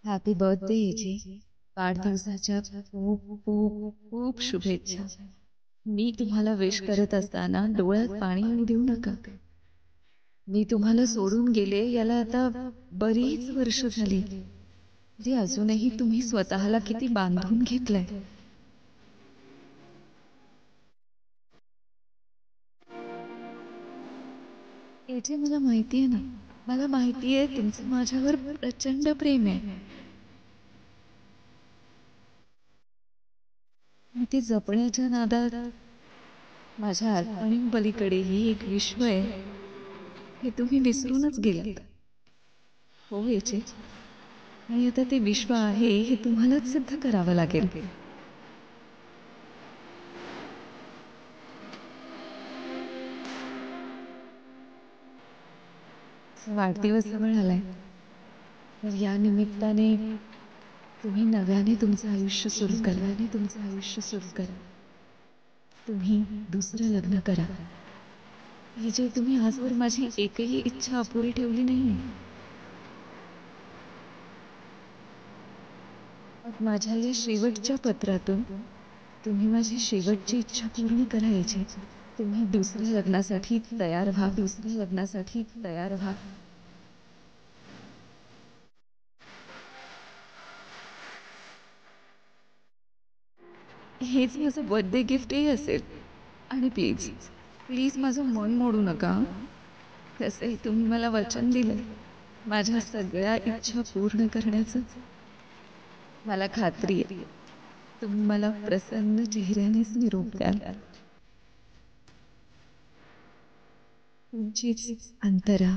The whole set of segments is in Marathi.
Happy birthday ag. वाढदिवसाच्या खूप खूप खूप शुभेच्छा. मी तुम्हाला विश करत असताना डोळ्यात पाणी येऊ देऊ नका. मी तुम्हाला सोडून गेले याला आता बरीच वर्ष झाली. जे अजूनही तुम्ही स्वतःला किती बांधून घेतलंय. एजे मला माहितीये ना, मला माहितीये तुमचं माझ्यावर प्रचंड प्रेम आहे. ते जपण्याच्या नादात माझ्या अडचणींपलीकडेही एक विश्व आहे हे तुम्ही विसरूनच गेलात. हो याचे, आणि आता ते विश्व आहे हे तुम्हालाच सिद्ध करावं लागेल. वाढदिवस जवळ आलाय, तर या निमित्ताने तुम्ही नव्याने तुमचं आयुष्य सुरू करा. तुम्ही दुसरं लग्न करा. ही जे तुम्ही आजवर माझी एकही इच्छा अपुरी ठेवली नाही. माझ्या या शेवटच्या पत्रातून तुम्ही माझी शेवटची इच्छा पूर्ण करायची. तुम्ही दुसऱ्या लग्नासाठी तयार व्हा. हेच माझं बर्थडे गिफ्टही असेल. आणि प्लीज प्लीज माझं मन मोडू नका. तसंही तुम्ही मला वचन दिलं माझ्या सगळ्या इच्छा पूर्ण करण्याचं. मला खात्री आहे तुम्ही मला प्रसन्न चेहऱ्यानेच निरोप द्याल. तुमचीच अंतरा.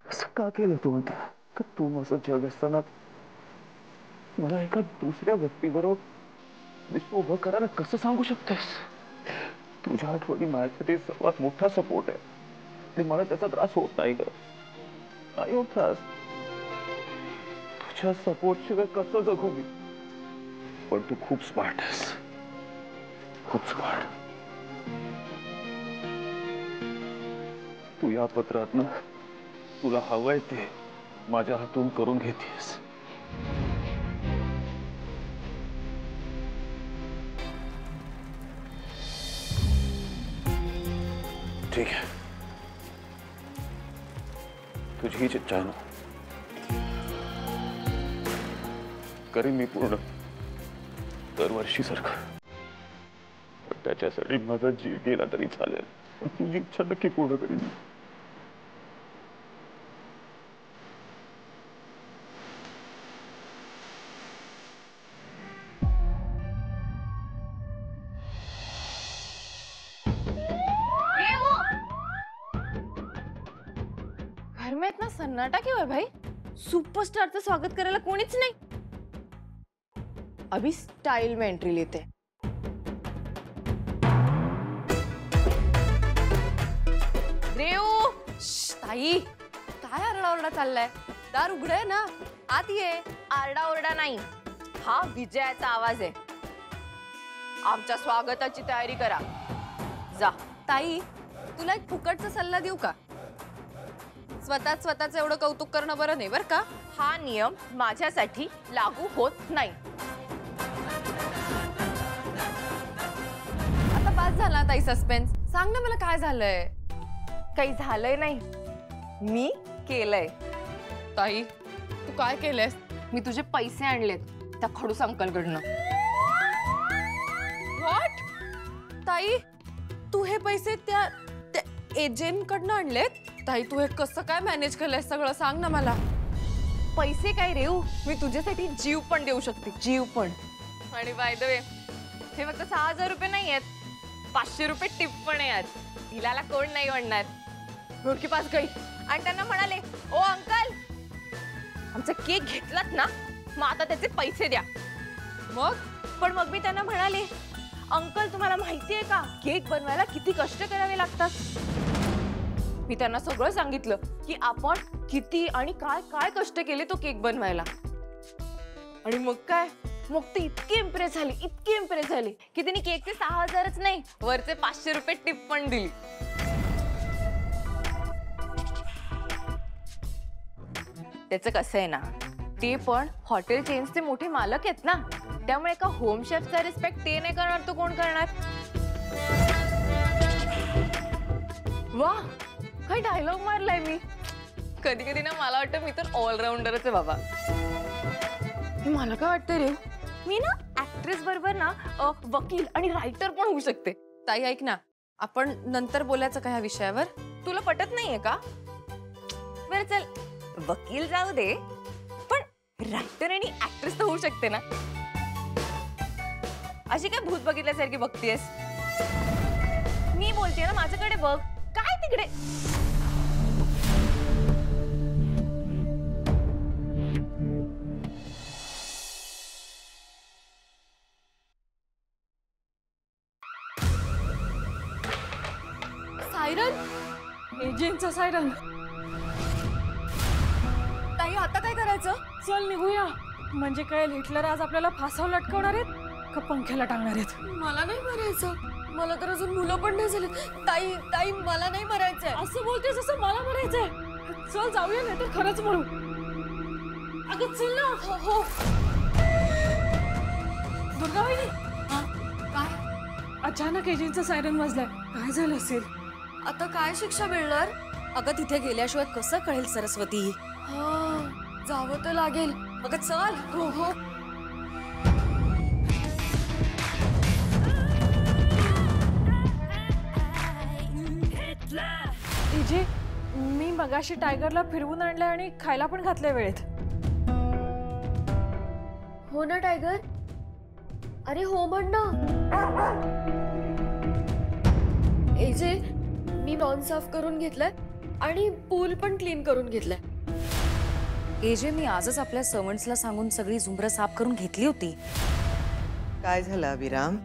असं का केलं तू आता? का तू माझं जग असताना मला एका दुसऱ्या व्यक्तीबरोबर विश्व उभं करायला कसं सांगू शकतेस? तुझ्या आठवणी माझ्यासाठी सर्वात मोठा सपोर्ट आहे आणि मला त्याचा त्रास होत नाही ग. नाही होत त्रास. तुझ्या सपोर्ट शिवाय कसं जगू मी? पण तू खूप स्मार्ट आहेस, खूप स्मार्ट. तू या पत्रातनं तुला हवंय ते माझ्या हातून करून घेतेस. ठीक आहे, तुझी हीच इच्छा आहे ना? करीन मी पूर्ण, दरवर्षी सारखं. पण त्याच्यासाठी माझा जीव गेला तरी चालेल, पण तुझी इच्छा नक्की पूर्ण करीन. घर में इतना सन्नाटा क्यों है भाई? सुपरस्टार स्वागत करायला कोणीच नाही. अभी स्टाइल में एंट्री लेते हैं. रेऊ, ताई, काय आरडाओरडा चाललाय? दार उघडे ना, आत ये. आरडाओरडा नाही, हा विजयाचा आवाज आहे. आमच्या स्वागताची तयारी करा. जा. ताई, तुला एक फुकटचा सल्ला देऊ का? स्वतःच एवढं कौतुक करणं बरं नाही, बरं का? हा नियम माझ्यासाठी लागू होत नाही. आता पास झाला ताई सस्पेन्स. सांग ना मला काय झालंय? काही झालंय नाही, मी केलंय. ताई, तू काय केलंयस? मी तुझे पैसे आणलेत त्या खडूस अंकलकडनं. व्हॉट? ताई, तू हे पैसे त्या एजंटकडनं आणलेत? ताई, तू हे कसं काय मॅनेज केलंयस सगळं, सांग ना मला. पैसे काय रेऊ, मी तुझ्यासाठी जीव पण देऊ शकते, जीव पण. आणि बाय द वे, हे फक्त 6000 रुपये नाही आहेत, 500 रुपये टिप पण आहे. हिलाला कोण नाही म्हणणार. रोडकी पास गई आणि त्यांना म्हणाले, ओ अंकल, आमचा केक घेतलात ना, मग आता त्याचे पैसे द्या. मग मी त्यांना म्हणाले, अंकल तुम्हाला माहिती आहे का केक बनवायला किती कष्ट करावे लागतात? मी त्यांना सगळं सांगितलं की आपण किती आणि काय काय कष्ट केले तो केक बनवायला. आणि मग काय, मग ती इतकी इम्प्रेस झाली की तिने केकचे 6000च नाही वरचे 500 रुपये टिप पण दिली. त्याचं कसं आहे ना, ते पण हॉटेल चेन्सचे मोठे मालक आहेत ना, त्यामुळे एका होम शेफचा रिस्पेक्ट ते नाही करणार तो कोण करणार. वाह, काय डायलॉग मारलाय मी. कधी कधी ना मला वाटतं मी तर ऑलराऊंडरच आहे बाबा. मला काय वाटतं रे, मी ना ऍक्ट्रेस बरोबर ना वकील आणि रायटर पण होऊ शकते. ताई ऐक ना, आपण नंतर बोलायचं का ह्या विषयावर? तुला पटत नाहीये का? बरं चल, वकील जाऊ दे, पण रायटर आणि ऍक्ट्रेस तर होऊ शकते ना. अशी काय भूत बघितल्यासारखी बघतेस? मी बोलते ना, माझ्याकडे बघ. काय तिकडे? सायरन, एजंटचा सायरन. ताई आता काय करायचं? चल निघूया. म्हणजे काय, हिटलर आज आपल्याला फासावर लटकवणार आहेत का पंख्याला टांगणार आहेत? मला नाही मरायचं. मला तर अजून मुलं पण नाही झाली. ताई ताई मला नाही मरायचंय. असं बोलतेस जसं मला मरायचंय. चल जाऊया, नाही तर खरंच म्हणू. अगं चल ना. हो. दुर्गाबाई, काय अचानक एजंटचा सायरन वाजलाय. काय झालं असेल? आता काय शिक्षा मिळणार? अगं तिथे गेल्याशिवाय कसं कळेल सरस्वती? जावं तर लागेल. अगं चल. हो. एजे, मी मगाशी टायगरला फिरवून आणलंय आणि खायला पण घातलंय वेळेत. हो ना टायगर? अरे हो म्हण ना. एजे, मी लॉन साफ करून घेतलाय आणि पूल पण क्लीन करून घेतलाय. एजे, मी आजच आपल्या सर्वंट्सला सांगून सगळी झुंबरं साफ करून घेतली होती. काय झालं अभिराम?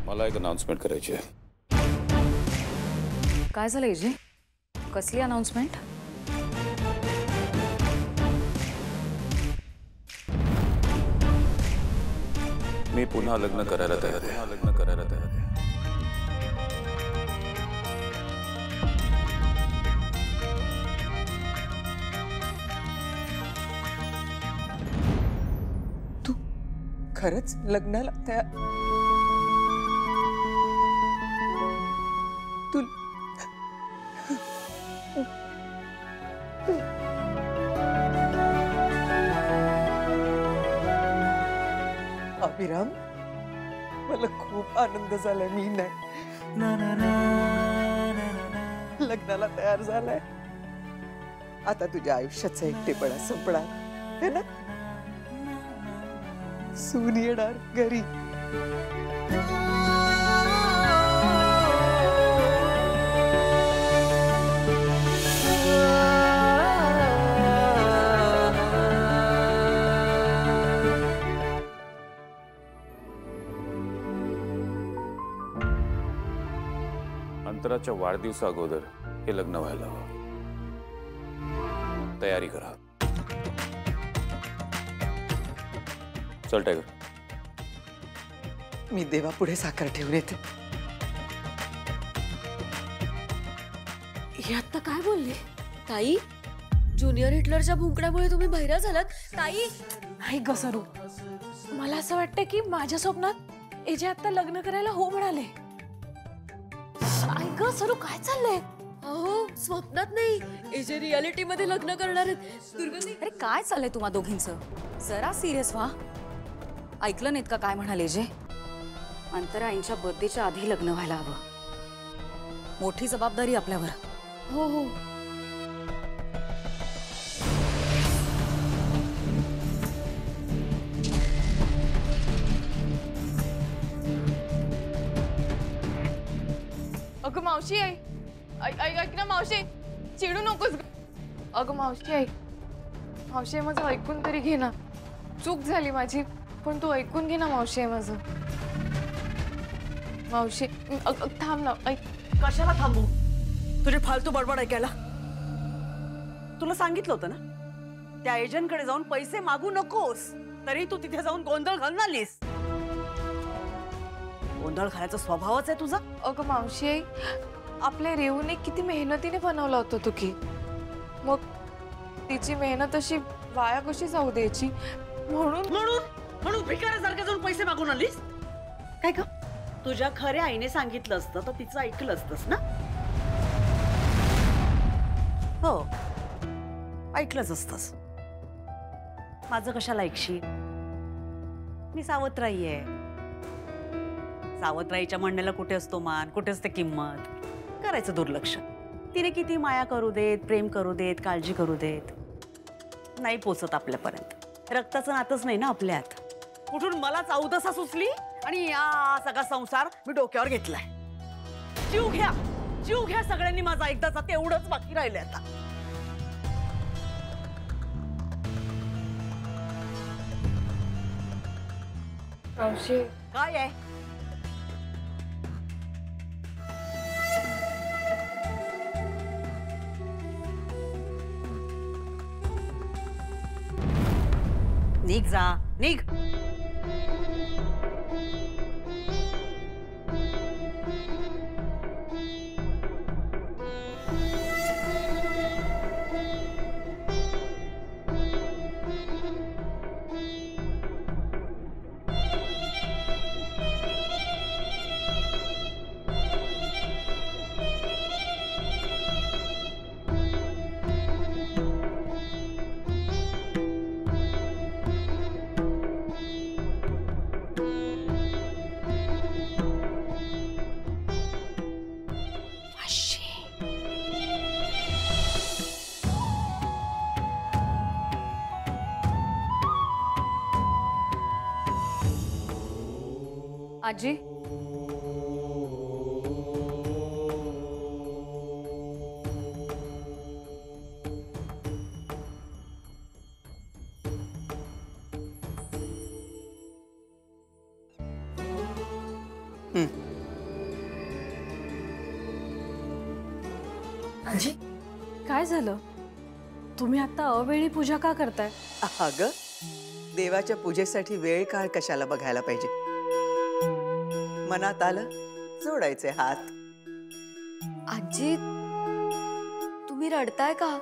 मला एक अनाउन्समेंट करायची आहे. काय झालं एजे? कसली अनाउन्समेंट? मी पुन्हा लग्न करायला तयार आहे. तू खरंच लग्नाला तयार? तू अभिराम, मला खूप आनंद झालाय. मी नाही लग्नाला तयार झालाय. आता तुझ्या आयुष्याचा एकटेपणा संपणार है ना. सून येणार घरी. अंतराच्या वाढदिवसा अगोदर हे लग्न व्हायला हवं. तयारी करा. चल टायगर. मी देवापुढे साखर ठेवून येते. हे आता काय बोलले? ताई, ज्युनियर हिटलरच्या भुंकण्यामुळे तुम्ही बहिरा झालात? ताई नाही ग सरू, मला असं वाटतं की माझ्या स्वप्नात एजे आता लग्न करायला हो म्हणाले. आई ग सरू, काय चाललंय? अहो स्वप्नात नाही, एजे रियालिटी मध्ये लग्न करणार आहेत. दुर्गंधी, अरे काय चाललंय तुम्हा दोघींचं? जरा सिरियस व्हा. ऐकलं नाहीत का काय म्हणाले जे? अंतरा आईंच्या बर्थडेच्या आधी लग्न व्हायला हवं. मोठी जबाबदारी आपल्यावर. हो. अगं मावशी ऐक ना मावशी, चिडू नकोस. अगं मावशी मावशी माझं ऐकून तरी घे ना. चूक झाली माझी, पण तू ऐकून घे ना मावशी माझं. मावशी थांब ना, ऐक. कशाला थांबू? तुझी फालतू बडबड ऐकायला. तुला सांगितलं होतं ना, त्या एजंटकडे जाऊन पैसे मागू नकोस. तरी तू तिथे जाऊन गोंधळ घालून आलीस. गोंधळ घालायचा स्वभावच आहे तुझा. अगं मावशी, आपल्या रेवूने किती मेहनतीने बनवलं होतं तू की, मग तिची मेहनत अशी वाया कशी जाऊ द्यायची? म्हणून म्हणून भिकाऱ्यासारखे जाऊन पैसे मागून आलीस काय का? तुझ्या खऱ्या आईने सांगितलं असतं तर तिचं ऐकलं असतंस ना. हो, ऐकलंच असतंस. माझं कशाला ऐकशील? मी सावत्राई आहे. सावत्राईच्या म्हणण्याला कुठे असतो मान, कुठे असते किंमत. करायचं दुर्लक्ष. तिने किती माया करू देत, प्रेम करू देत, काळजी करू देत, नाही पोचत आपल्यापर्यंत. रक्ताचं नातच नाही ना आपल्यात. कुठून मला चौदसा सुचली आणि या सगळा संसार मी डोक्यावर घेतलाय. जीव घ्या सगळ्यांनी माझा एकदाचा, तेवढंच बाकी राहिले आता. मावशी, काय आहे? निघ जा, निघ. आजी, आजी, काय झालं? तुम्ही आता अवेळी पूजा का करताय? अगं, देवाच्या पूजेसाठी वेळ काळ कशाला बघायला पाहिजे. मनात आलं जोडायचे हात. आजी, तुम्ही रडताय का?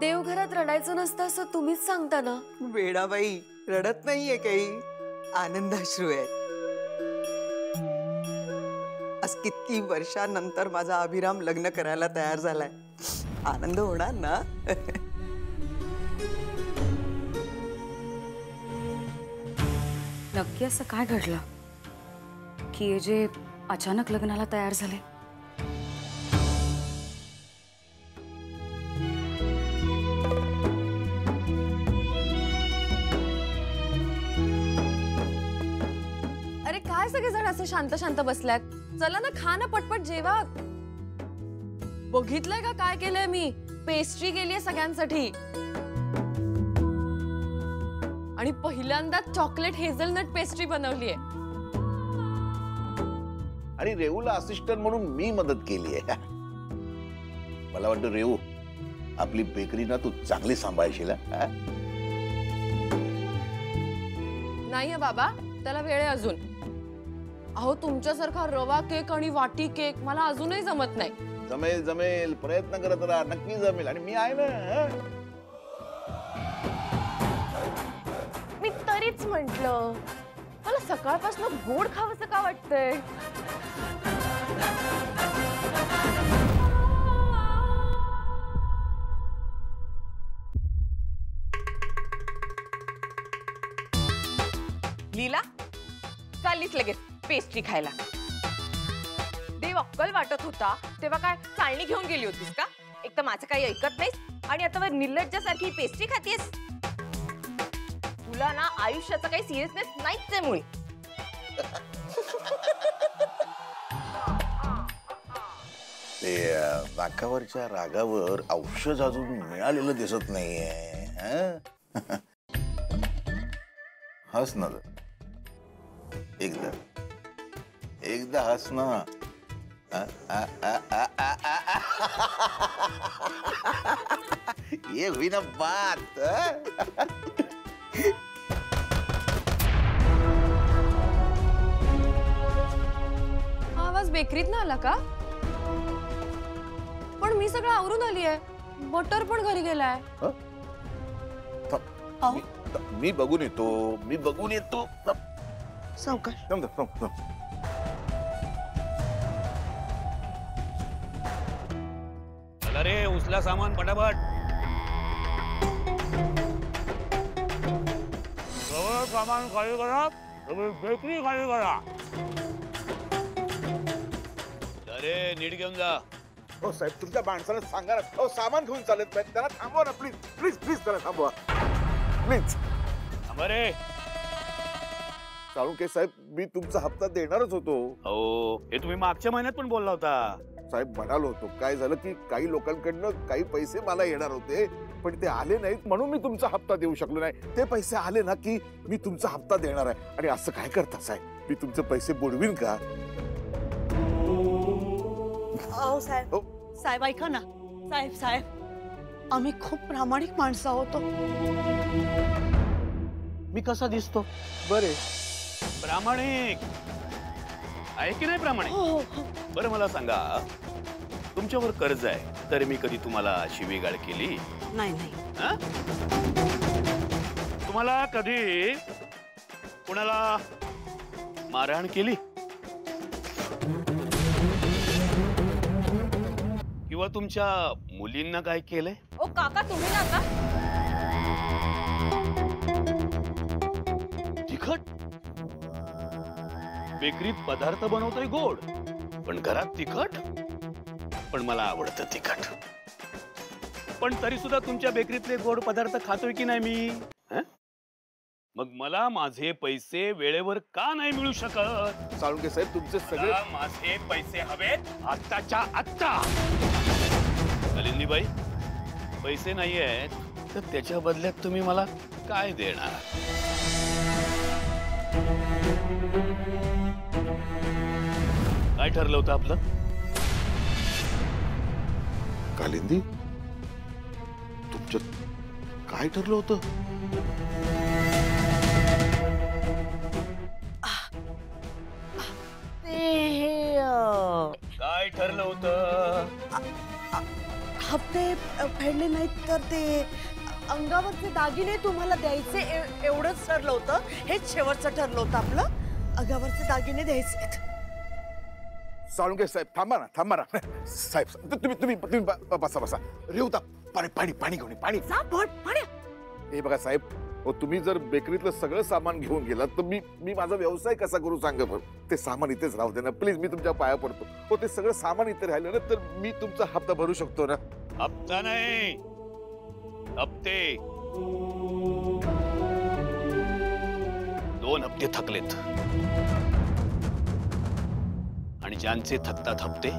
देवघरात रडायचं नसतं असं तुम्हीच सांगता ना. वेडाबाई, रडत नाहीये काही, आनंदाश्रू आहे. आज किती वर्षानंतर माझा अभिराम लग्न करायला तयार झालाय. आनंद होणार ना. नक्की असं काय घडलं की जे अचानक लग्नाला तयार झाले? अरे काय सगळेजण असे शांत शांत बसल्यात? चला ना, खा ना पटपट, जेवा. बघितलंय का काय केलंय मी? पेस्ट्री केलीये सगळ्यांसाठी आणि पहिल्यांदा चॉकलेट हेझलनट पेस्ट्री बनवलीये. आणि रेऊला असिस्टंट म्हणून मी मदत केली आहे. मला वाटतं रेऊ, आपली बेकरी ना तू चांगली सांभाळशील. नाहीये बाबा, त्याला वेळ आहे अजून. अहो, तुमच्यासारखा रवा केक आणि वाटी केक मला अजूनही जमत नाही. जमेल जमेल, प्रयत्न करत राहा, नक्की जमेल. आणि मी आहे ना. मी तरीच म्हंटल, मला सकाळपासून गोड खावंसं का वाटतंय. लीला, चाललीच लगेच पेस्ट्री खायला. देव अक्कल वाटत होता तेव्हा काय चाळणी घेऊन गेली होतीस का? एक तर माझं काही ऐकत नाहीस आणि आता निर्लज्जासारखी पेस्ट्री खातीयस. तुला ना आयुष्याचा काही सिरियसनेस नाहीच आहे मुळे. ते नाकावरच्या रागावर औषध अजून मिळालेलं दिसत नाहीये. हस ना एकदा एकदा हस ना. ये हुई ना बात. हा आवाज बेकरीत ना आला का? पण मी सगळं आवरून आली आहे. बटर पण घरी गेलाय. मी बघून येतो. सावकाश. चला रे, उचला सामान पटापट. सगळं सामान खाली करा. सगळी बेकरी खाली करा. अरे नीट घेऊन जा. हो साहेब, तुमच्या माणसाला सांगा ना. हो, सामान घेऊन चालत नाही, त्यांना थांबवा ना प्लीज. प्लीज त्याला थांबवा प्लीज. अरे साळुंके साहेब, मी तुमचा हप्ता देणारच होतो. हो, हे तुम्ही मागच्या महिन्यात पण बोलला होता. साहेब, म्हणालो होतो. काय झालं की काही लोकांकडनं काही पैसे मला येणार होते, पण ते आले नाहीत म्हणून मी तुमचा हप्ता देऊ शकलो नाही. ते पैसे आले ना की मी तुमचा हप्ता देणार आहे. आणि असं काय करता साहेब, मी तुमचे पैसे बुडवीन का? साहेब, साहेब ऐका ना. साहेब, आम्ही खूप प्रामाणिक माणसं आहोत. मी कसा दिसतो? बरे प्रामाणिक आहे की नाही प्रामाणिक? बरं मला सांगा, तुमच्यावर कर्ज आहे तरी मी कधी तुम्हाला शिवीगाळ केली नाही. हा? तुम्हाला कधी कुणाला मारहाण केली किंवा तुमच्या मुलींना काय केलंय? ओ काका, तुम्ही ना आता तिखट बेकरीत पदार्थ बनवतोय गोड, पण घरात तिखट. पण मला आवडतं तिखट. पण तरी सुद्धा तुमच्या बेकरीतले गोड पदार्थ खातोय की नाही मी? मग मला माझे पैसे वेळेवर का नाही मिळू शकत? साळुंके साहेब, तुमचे सगळे माझे पैसे हवेत आत्ताच्या आत्ता. नलिनीबाई, पैसे नाही आहेत तर त्याच्या बदल्यात तुम्ही मला काय देणार? काय ठरलं होतं आपलं? कालिंदी, तुमचं काय ठरलं होतं? काय ठरलं होतं? हप्ते फेडले नाहीत तर ते अंगावरचे दागिने तुम्हाला द्यायचे एवढंच ठरलं होतं. हेच शेवटचं ठरलं होतं आपलं. अंगावरचे दागिने द्यायचे. साळुंके साहेब, थांबा ना. साहेब, तुम्ही बसा. रेवता, पाणी घेऊन पाणी. हे बघा साहेब, हो, तुम्ही जर बेकरीतलं सगळं सामान घेऊन गेलात तर मी माझा व्यवसाय कसा करू सांगा बरं. ते सामान इथेच राहू दे ना प्लीज. मी तुमच्या पाया पडतो. हो, ते सगळं सामान इथे राहिलं ना तर मी तुमचा हप्ता भरू शकतो ना. हप्ता नाही, हप्ते. 2 हप्ते थकलेत आणि ज्यांचे थकतात हप्ते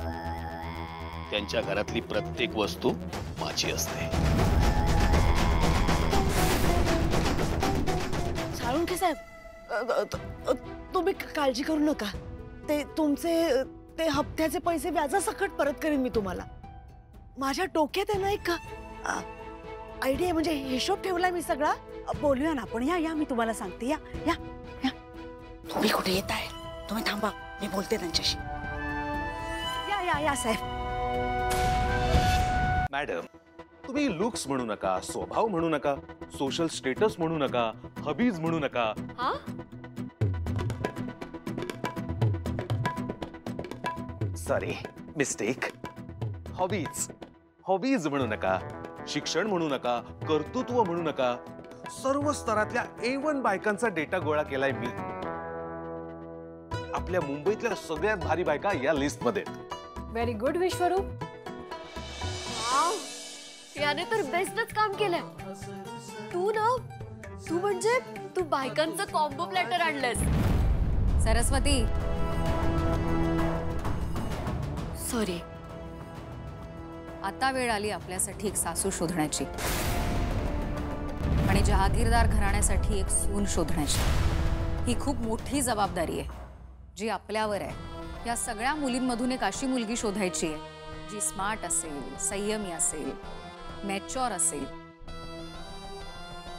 त्यांच्या घरातली प्रत्येक वस्तू माझी असते. साळुंके साहेब, तुम्ही काळजी करू नका. ते तुमचे ते हप्त्याचे पैसे व्याजासकट परत करेन मी तुम्हाला. माझ्या डोक्यात आहे ना एक आयडिया, म्हणजे हिशोब ठेवलाय मी सगळा. बोलूया ना आपण. या मी तुम्हाला सांगते. या. तुम्ही कुठे येत आहे? तुम्ही थांबा, मी बोलते त्यांच्याशी. या साहेब. मॅडम, तुम्ही लुक्स म्हणू नका, स्वभाव म्हणू नका, सोशल स्टेटस म्हणू नका, हॉबीज म्हणू नका. Sorry, mistake. हॉबीज म्हणू नका, शिक्षण म्हणू नका, कर्तृत्व म्हणू नका. सर्व स्तरातल्या A1 बायकांचा डेटा गोळा केलाय मी. आपल्या मुंबईतल्या सगळ्यात भारी बायका या लिस्ट मध्ये. व्हेरी गुड विश्वरूप. याने तर बेस्टच काम केलंय. तू म्हणजे तू बायकांचं कॉम्बो प्लॅटर आणलंस. सरस्वती, सॉरी. आता वेळ आली आपल्यासाठी एक सासू शोधण्याची आणि जहागीरदार घराण्यासाठी एक सून शोधण्याची. ही खूप मोठी जबाबदारी आहे जी आपल्यावर आहे. या सगळ्या मुलींमधून एक अशी मुलगी शोधायची आहे जी स्मार्ट असेल, संयमी असेल, मॅच्युअर असेल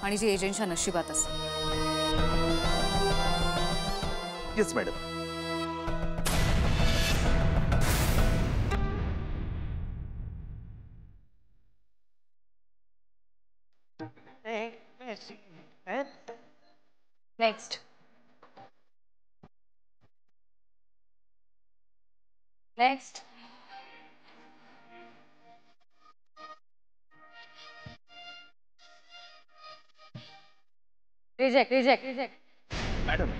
आणि जी एजंटच्या नशिबात असेल. Yes madam. Next. Next. Reject reject reject. Madam,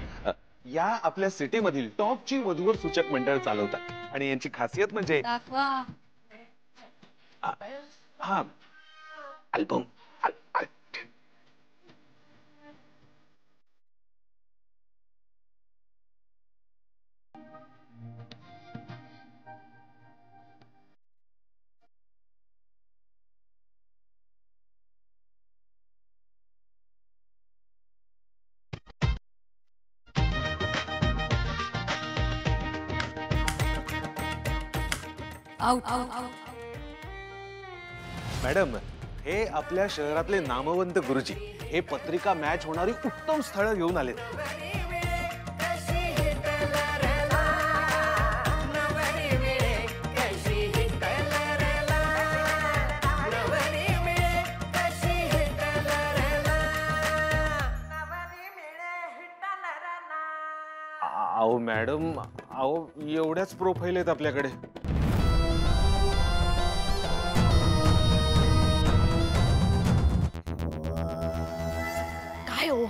या आपल्या सिटीमधील टॉपची वधूवर सूचक मंडळ चालवतात आणि यांची खासियत म्हणजे दाखवा. हा अल्बम. आउट. मॅडम, हे आपल्या शहरातले नामवंत गुरुजी हे पत्रिका मॅच होणारी उत्तम स्थळं घेऊन आलेत. अहो मॅडम, अहो एवढ्याच प्रोफाईल आहेत आपल्याकडे. काय हो,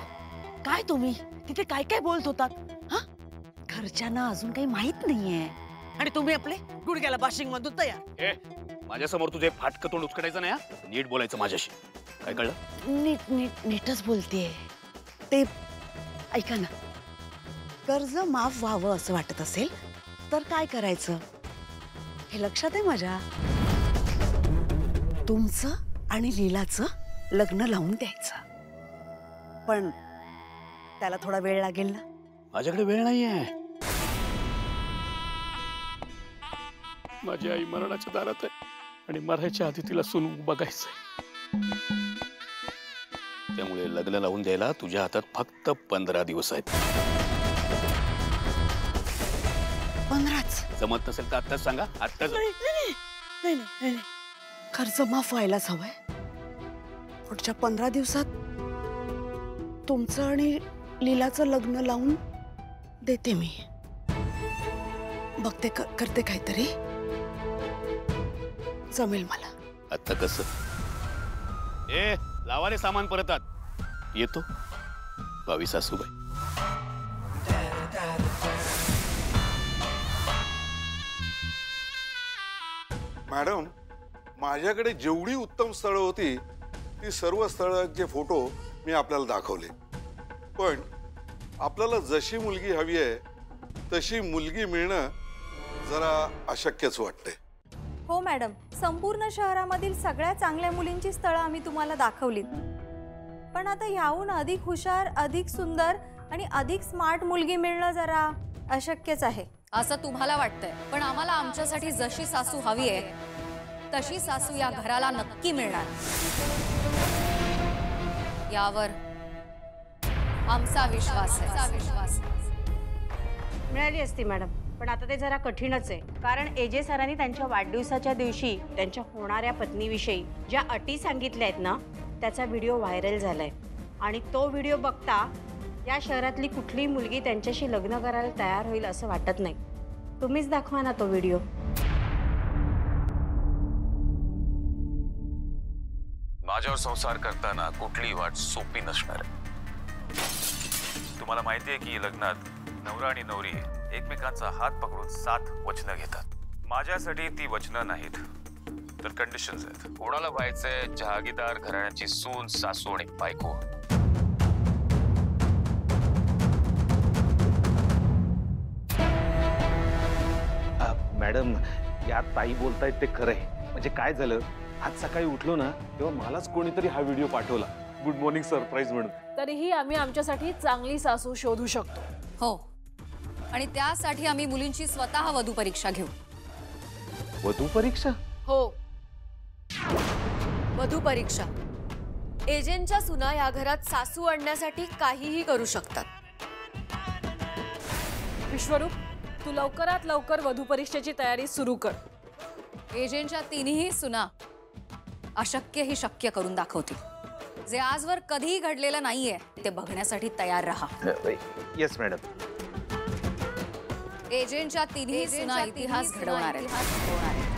काय तुम्ही तिथे काय काय बोलत होतात? हा, घरच्यांना अजून काही माहित नाहीये आणि तुम्ही आपले गुडघ्याला बाशिंग मधून तयार. माझ्यासमोर तुझे फाटकं तोंड उचकडायचं नाही, नीट बोलायचं माझ्याशी. काय कळलं? नीट नीट नीटच बोलतेय. ते ऐका ना, कर्ज माफ व्हावं असं वाटत असेल तर काय करायचं हे लक्षात आहे माझ्या. तुमचं आणि लीलाचं लग्न लावून द्यायचं, पण त्याला थोडा वेळ लागेल ना. माझ्याकडे वेळ नाहीये. माझी आई मरणाच्या दारात आहे आणि मरायच्या आधी तिला सून बघायचंय. त्यामुळे लग्न लावून द्यायला तुझ्या हातात फक्त 15 दिवस आहेत. 15च जमत नसेल तर आत्ताच सांगा. आत्ताच. नाही, कर्ज माफ व्हायलाच हवंय. पुढच्या 15 दिवसात तुमचं आणि लीलाचं लग्न लावून देते मी. बघते करते काहीतरी, जमेल मला. आता कसं? लावाले सामान परत आत. येतो भावी सासूबाई. मॅडम, माझ्याकडे जेवढी उत्तम स्थळं होती ती सर्व स्थळांचे फोटो मी आपल्याला दाखवले, पण आपल्याला जशी मुलगी हवी आहे तशी मुलगी मिळणं जरा अशक्यच वाटते. हो मॅडम, संपूर्ण शहरामधील सगळ्या चांगल्या मुलींची स्थळं आम्ही तुम्हाला दाखवलीत, पण आता ह्याहून अधिक हुशार, अधिक सुंदर आणि अधिक स्मार्ट मुलगी मिळणं जरा अशक्यच आहे. असं तुम्हाला वाटतंय, पण आम्हाला आमच्यासाठी जशी सासू हवी आहे तशी सासू या घराला नक्की मिळणार, यावर आमचा विश्वास आहे. मिळाली असती मॅडम, पण आता ते जरा कठीणच आहे. कारण एजे सरांनी त्यांच्या वाढदिवसाच्या दिवशी त्यांच्या होणाऱ्या पत्नीविषयी ज्या अटी सांगितल्या आहेत ना, त्याचा व्हिडिओ व्हायरल झालाय आणि तो व्हिडिओ बघता या शहरातली कुठलीही मुलगी त्यांच्याशी लग्न करायला तयार होईल असं वाटत नाही. तुम्हीच दाखवा ना तो व्हिडिओ. माझ्यावर संसार करताना कुठलीही वाट सोपी नसणार. तुम्हाला माहिती आहे की लग्नात नवरा आणि नवरी एकमेकांचा हात पकडून 7 वचनं घेतात. माझ्यासाठी ती वचनं नाहीत तर कंडिशन्स आहेत. कोणाला व्हायचंय जहागीरदार घराण्याची सून, सासू आणि बायको. मॅडम, या ताई बोलतायत ते खरंय. म्हणजे काय झालं, आज सकाळी उठलो ना तेव्हा मलाच कोणीतरी हा व्हिडिओ पाठवला, गुड मॉर्निंग सरप्राईज म्हणून. तरीही आम्ही आमच्यासाठी चांगली सासू शोधू शकतो. हो, आणि त्यासाठी आम्ही मुलींची स्वतः वधू परीक्षा घेऊ. वधू परीक्षा? हो, वधू परीक्षा. एजंटच्या सुना या घरात सासू आणण्यासाठी काहीही करू शकतात. विश्वरूप, तू लवकरात लवकर वधू परीक्षेची तयारी सुरू कर. एजंटच्या तिन्ही सुना अशक्य ही शक्य करून दाखवतील. जे आजवर कधीही घडलेलं नाहीये ते बघण्यासाठी तयार राहा. Yes madam. एजंटच्या तिन्ही सुना इतिहास घडवणार आहेत.